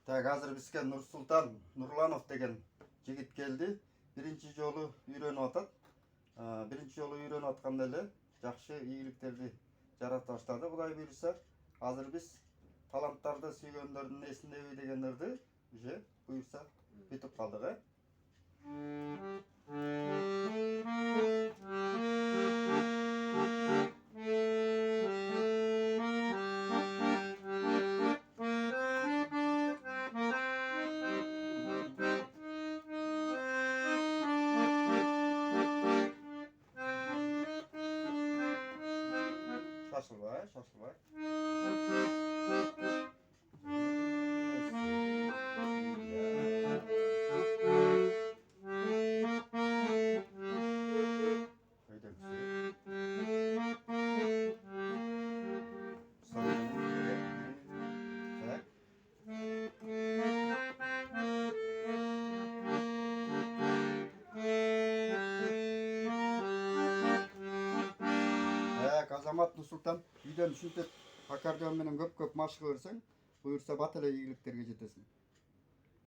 Так, азыр бизге Нурсултан Нурланов деген жигит келди. Биринчи жолу үйрөнүп атат. Биринчи жолу үйрөнүп атканда эле жакшы ийгиликтерди жарата баштады. Кудай буйруса, азыр биз таланттарды сүйгөндөрдүн эсиндеби дегендерди уже буйруса бүтүп калдык, Шашылбай, шашылбай. Азамат Нурсултан, үйдөн ушинтип аккордеон менен көп машык берсең, буюрса бат эле ийгиликтерге жетесиң.